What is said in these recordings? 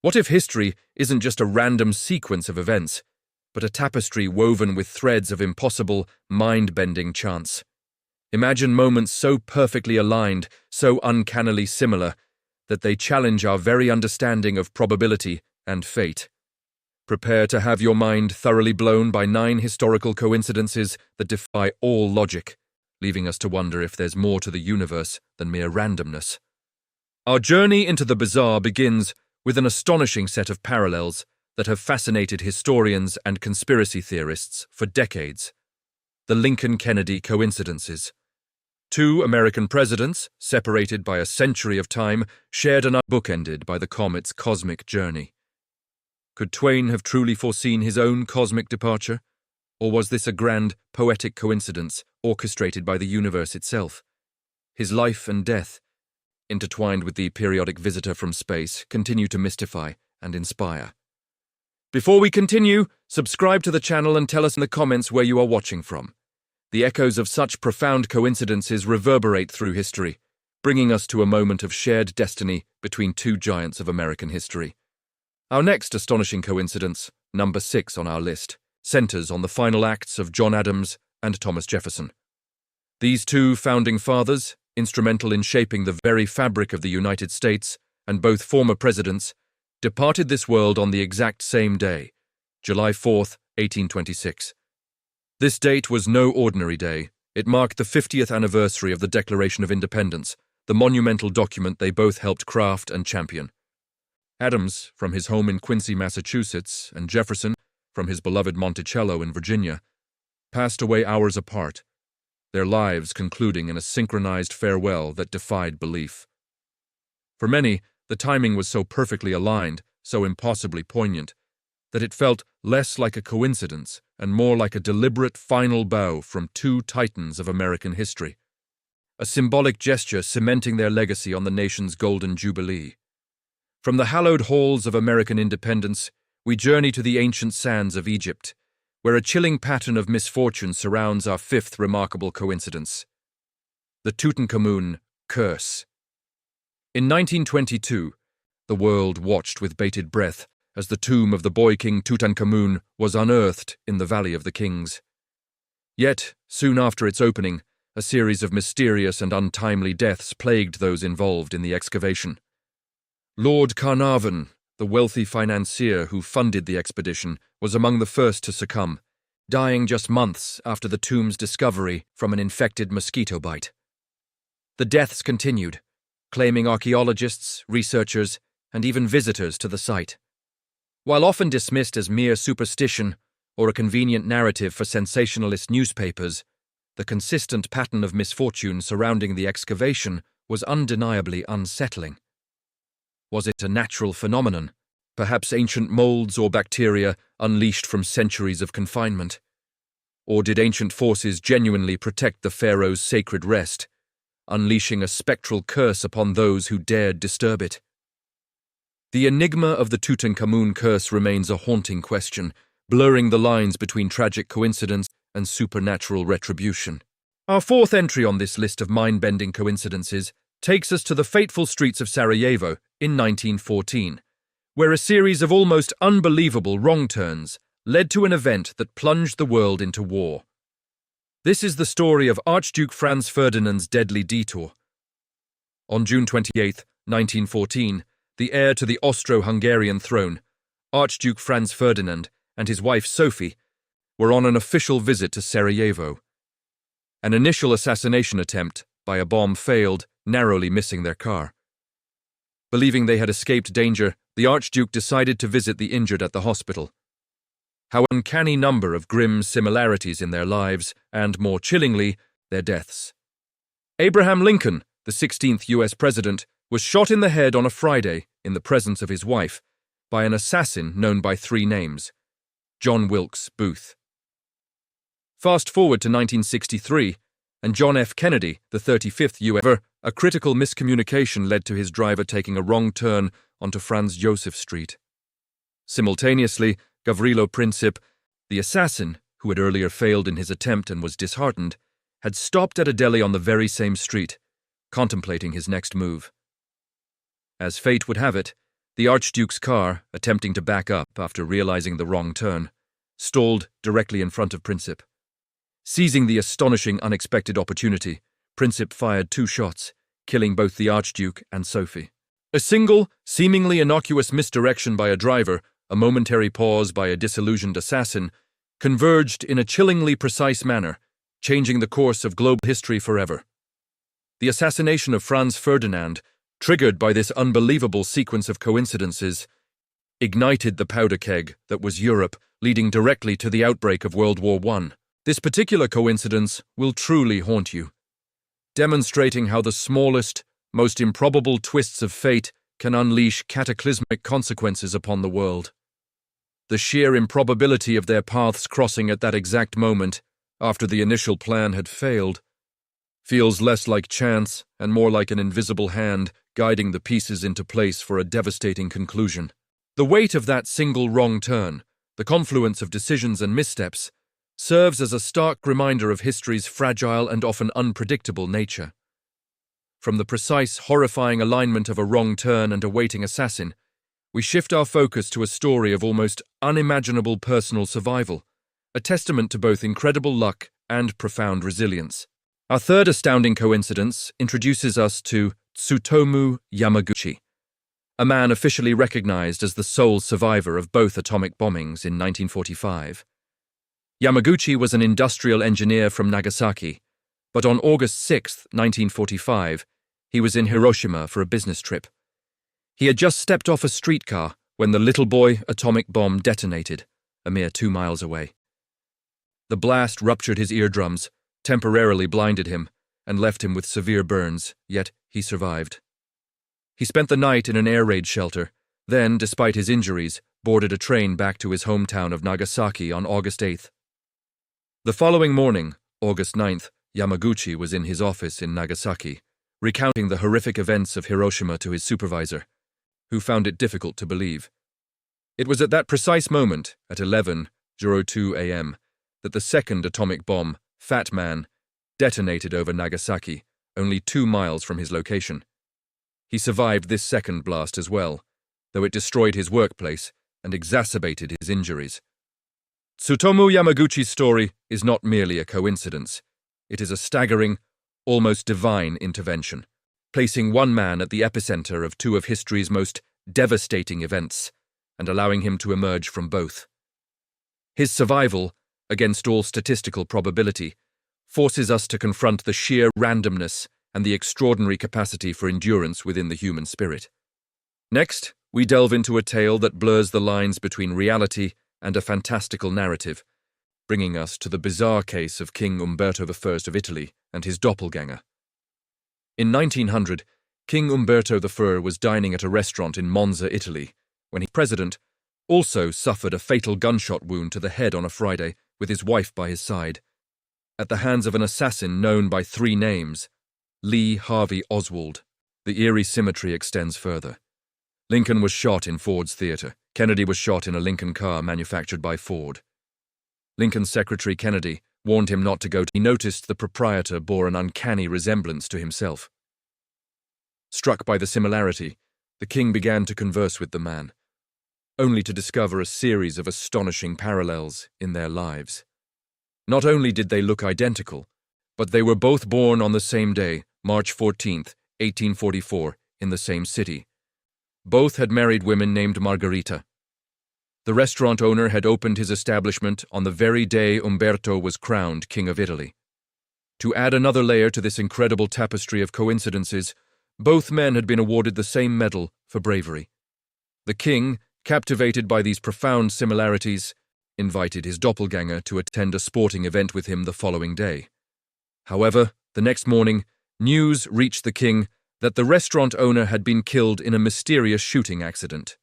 What if history isn't just a random sequence of events, but a tapestry woven with threads of impossible, mind-bending chance? Imagine moments so perfectly aligned, so uncannily similar, that they challenge our very understanding of probability and fate. Prepare to have your mind thoroughly blown by 9 historical coincidences that defy all logic, leaving us to wonder if there's more to the universe than mere randomness. Our journey into the bizarre begins with an astonishing set of parallels that have fascinated historians and conspiracy theorists for decades. The Lincoln-Kennedy coincidences. 2 American presidents, separated by a century of time, shared and bookended by the comet's cosmic journey. Could Twain have truly foreseen his own cosmic departure? Or was this a grand, poetic coincidence orchestrated by the universe itself? His life and death, intertwined with the periodic visitor from space, continue to mystify and inspire. Before we continue, subscribe to the channel and tell us in the comments where you are watching from. The echoes of such profound coincidences reverberate through history, bringing us to a moment of shared destiny between 2 giants of American history. Our next astonishing coincidence, number 6 on our list, centers on the final acts of John Adams and Thomas Jefferson. These 2 founding fathers, instrumental in shaping the very fabric of the United States, and both former presidents, departed this world on the exact same day, July 4, 1826. This date was no ordinary day. It marked the 50th anniversary of the Declaration of Independence, the monumental document they both helped craft and champion. Adams, from his home in Quincy, Massachusetts, and Jefferson, from his beloved Monticello in Virginia, passed away hours apart, their lives concluding in a synchronized farewell that defied belief. For many, the timing was so perfectly aligned, so impossibly poignant, that it felt less like a coincidence and more like a deliberate final bow from 2 titans of American history, a symbolic gesture cementing their legacy on the nation's golden jubilee. From the hallowed halls of American independence, we journey to the ancient sands of Egypt, where a chilling pattern of misfortune surrounds our 5th remarkable coincidence: the Tutankhamun curse. In 1922, the world watched with bated breath as the tomb of the boy king Tutankhamun was unearthed in the Valley of the Kings. Yet, soon after its opening, a series of mysterious and untimely deaths plagued those involved in the excavation. Lord Carnarvon, the wealthy financier who funded the expedition, was among the first to succumb, dying just months after the tomb's discovery from an infected mosquito bite. The deaths continued, claiming archaeologists, researchers, and even visitors to the site. While often dismissed as mere superstition or a convenient narrative for sensationalist newspapers, the consistent pattern of misfortune surrounding the excavation was undeniably unsettling. Was it a natural phenomenon, perhaps ancient molds or bacteria unleashed from centuries of confinement? Or did ancient forces genuinely protect the pharaoh's sacred rest, unleashing a spectral curse upon those who dared disturb it? The enigma of the Tutankhamun curse remains a haunting question, blurring the lines between tragic coincidence and supernatural retribution. Our 4th entry on this list of mind-bending coincidences takes us to the fateful streets of Sarajevo in 1914, where a series of almost unbelievable wrong turns led to an event that plunged the world into war. This is the story of Archduke Franz Ferdinand's deadly detour. On June 28, 1914, the heir to the Austro-Hungarian throne, Archduke Franz Ferdinand, and his wife Sophie were on an official visit to Sarajevo. An initial assassination attempt by a bomb failed, narrowly missing their car. Believing they had escaped danger, the Archduke decided to visit the injured at the hospital. How uncanny number of grim similarities in their lives, and more chillingly, their deaths. Abraham Lincoln, the 16th U.S. president, was shot in the head on a Friday in the presence of his wife by an assassin known by 3 names: John Wilkes Booth. Fast forward to 1963, and John F. Kennedy, the 35th U.S. A critical miscommunication led to his driver taking a wrong turn onto Franz Josef Street. Simultaneously, Gavrilo Princip, the assassin, who had earlier failed in his attempt and was disheartened, had stopped at a deli on the very same street, contemplating his next move. As fate would have it, The Archduke's car, attempting to back up after realizing the wrong turn, stalled directly in front of Princip. Seizing the astonishing unexpected opportunity, Princip fired 2 shots, killing both the Archduke and Sophie. A single, seemingly innocuous misdirection by a driver, a momentary pause by a disillusioned assassin, converged in a chillingly precise manner, changing the course of global history forever. The assassination of Franz Ferdinand, triggered by this unbelievable sequence of coincidences, ignited the powder keg that was Europe, leading directly to the outbreak of World War I. This particular coincidence will truly haunt you, demonstrating how the smallest, most improbable twists of fate can unleash cataclysmic consequences upon the world. The sheer improbability of their paths crossing at that exact moment, after the initial plan had failed, feels less like chance and more like an invisible hand guiding the pieces into place for a devastating conclusion. The weight of that single wrong turn, the confluence of decisions and missteps, serves as a stark reminder of history's fragile and often unpredictable nature. From the precise, horrifying alignment of a wrong turn and a waiting assassin, we shift our focus to a story of almost unimaginable personal survival, a testament to both incredible luck and profound resilience. Our third astounding coincidence introduces us to Tsutomu Yamaguchi, a man officially recognized as the sole survivor of both atomic bombings in 1945. Yamaguchi was an industrial engineer from Nagasaki, but on August 6, 1945, he was in Hiroshima for a business trip. He had just stepped off a streetcar when the Little Boy atomic bomb detonated, a mere 2 miles away. The blast ruptured his eardrums, temporarily blinded him, and left him with severe burns, yet he survived. He spent the night in an air raid shelter, then, despite his injuries, boarded a train back to his hometown of Nagasaki on August 8th. The following morning, August 9th, Yamaguchi was in his office in Nagasaki, recounting the horrific events of Hiroshima to his supervisor, who found it difficult to believe. It was at that precise moment, at 11:02 a.m., that the second atomic bomb, Fat Man, detonated over Nagasaki, only 2 miles from his location. He survived this second blast as well, though it destroyed his workplace and exacerbated his injuries. Tsutomu Yamaguchi's story is not merely a coincidence. It is a staggering, almost divine intervention, placing one man at the epicenter of 2 of history's most devastating events and allowing him to emerge from both. His survival, against all statistical probability, forces us to confront the sheer randomness and the extraordinary capacity for endurance within the human spirit. Next, we delve into a tale that blurs the lines between reality and a fantastical narrative, bringing us to the bizarre case of King Umberto I of Italy and his doppelganger. In 1900, King Umberto I was dining at a restaurant in Monza, Italy, when his president also suffered a fatal gunshot wound to the head on a Friday with his wife by his side, at the hands of an assassin known by 3 names, Lee Harvey Oswald. The eerie symmetry extends further. Lincoln was shot in Ford's theater. Kennedy was shot in a Lincoln car manufactured by Ford. Lincoln's secretary Kennedy warned him not to go. He noticed the proprietor bore an uncanny resemblance to himself. Struck by the similarity, the king began to converse with the man, only to discover a series of astonishing parallels in their lives. Not only did they look identical, but they were both born on the same day, March 14, 1844, in the same city. Both had married women named Margarita. The restaurant owner had opened his establishment on the very day Umberto was crowned King of Italy. To add another layer to this incredible tapestry of coincidences, both men had been awarded the same medal for bravery. The king, captivated by these profound similarities, invited his doppelganger to attend a sporting event with him the following day. However, the next morning, news reached the king that the restaurant owner had been killed in a mysterious shooting accident.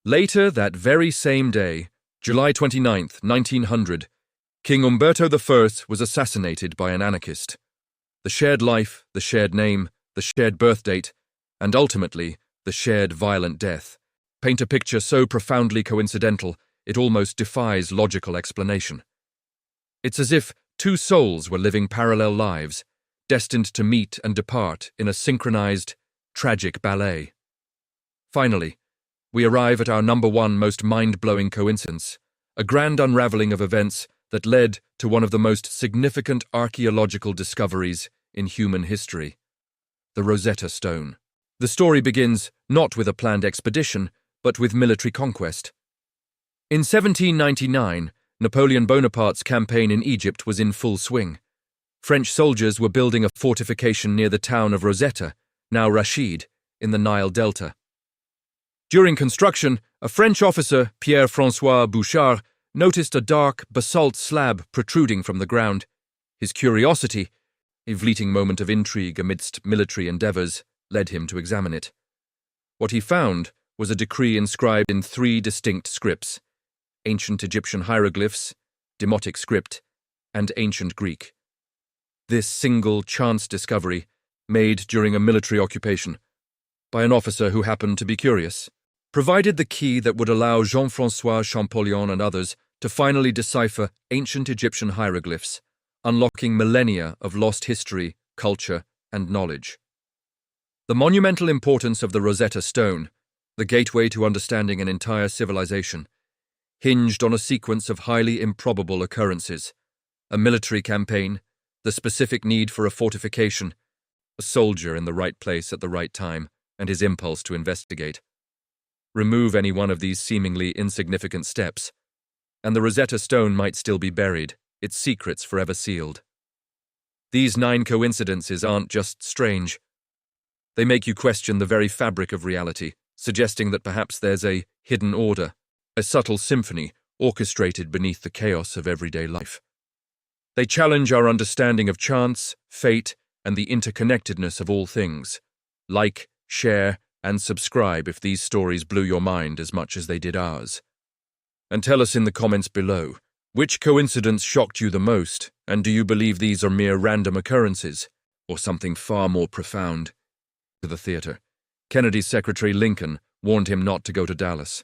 Later that very same day, July 29, 1900, King Umberto I was assassinated by an anarchist. The shared life, the shared name, the shared birth date, and ultimately, the shared violent death, paint a picture so profoundly coincidental it almost defies logical explanation. It's as if 2 souls were living parallel lives, destined to meet and depart in a synchronized, tragic ballet. Finally, we arrive at our number one most mind-blowing coincidence, a grand unraveling of events that led to one of the most significant archaeological discoveries in human history, the Rosetta Stone. The story begins not with a planned expedition, but with military conquest. In 1799, Napoleon Bonaparte's campaign in Egypt was in full swing. French soldiers were building a fortification near the town of Rosetta, now Rashid, in the Nile Delta. During construction, a French officer, Pierre-François Bouchard, noticed a dark basalt slab protruding from the ground. His curiosity, a fleeting moment of intrigue amidst military endeavors, led him to examine it. What he found was a decree inscribed in 3 distinct scripts: ancient Egyptian hieroglyphs, Demotic script, and ancient Greek. This single chance discovery, made during a military occupation, by an officer who happened to be curious, provided the key that would allow Jean-François Champollion and others to finally decipher ancient Egyptian hieroglyphs, unlocking millennia of lost history, culture, and knowledge. The monumental importance of the Rosetta Stone, the gateway to understanding an entire civilization, hinged on a sequence of highly improbable occurrences: a military campaign, the specific need for a fortification, a soldier in the right place at the right time, and his impulse to investigate. Remove any one of these seemingly insignificant steps, and the Rosetta Stone might still be buried, its secrets forever sealed. These 9 coincidences aren't just strange. They make you question the very fabric of reality, suggesting that perhaps there's a hidden order, a subtle symphony orchestrated beneath the chaos of everyday life. They challenge our understanding of chance, fate, and the interconnectedness of all things. Like, share, and subscribe if these stories blew your mind as much as they did ours. And tell us in the comments below, which coincidence shocked you the most, and do you believe these are mere random occurrences, or something far more profound? To the theater, Kennedy's secretary Lincoln warned him not to go to Dallas.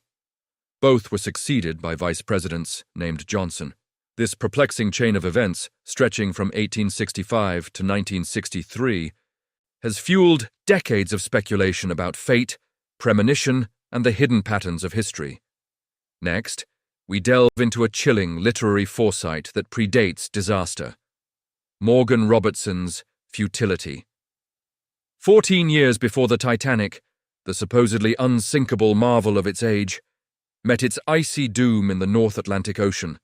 Both were succeeded by vice presidents named Johnson. This perplexing chain of events, stretching from 1865 to 1963, has fueled decades of speculation about fate, premonition, and the hidden patterns of history. Next, we delve into a chilling literary foresight that predates disaster: Morgan Robertson's Futility. 14 years before the Titanic, the supposedly unsinkable marvel of its age, met its icy doom in the North Atlantic Ocean,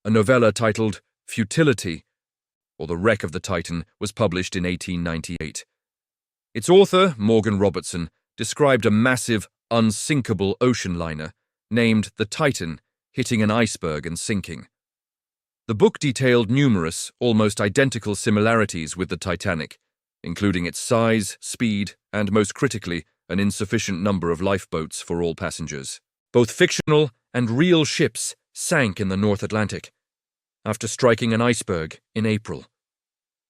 a novella titled Futility, or The Wreck of the Titan, was published in 1898. Its author, Morgan Robertson, described a massive, unsinkable ocean liner named the Titan hitting an iceberg and sinking. The book detailed numerous, almost identical similarities with the Titanic, including its size, speed, and most critically, an insufficient number of lifeboats for all passengers. Both fictional and real ships sank in the North Atlantic after striking an iceberg in April.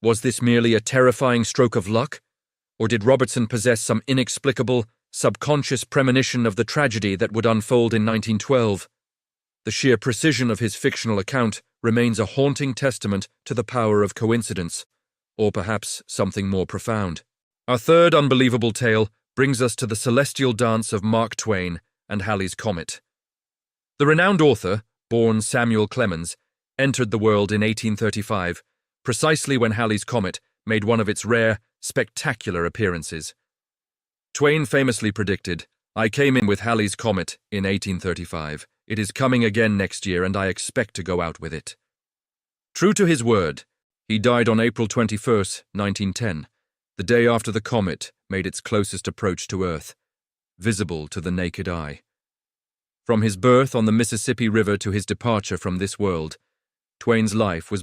Was this merely a terrifying stroke of luck, or did Robertson possess some inexplicable, subconscious premonition of the tragedy that would unfold in 1912? The sheer precision of his fictional account remains a haunting testament to the power of coincidence, or perhaps something more profound. Our third unbelievable tale brings us to the celestial dance of Mark Twain and Halley's Comet. The renowned author, born Samuel Clemens, entered the world in 1835, precisely when Halley's Comet made one of its rare, spectacular appearances. Twain famously predicted, "I came in with Halley's Comet in 1835. It is coming again next year, and I expect to go out with it." True to his word, he died on April 21, 1910, the day after the comet made its closest approach to Earth, visible to the naked eye. From his birth on the Mississippi River to his departure from this world, Twain's life was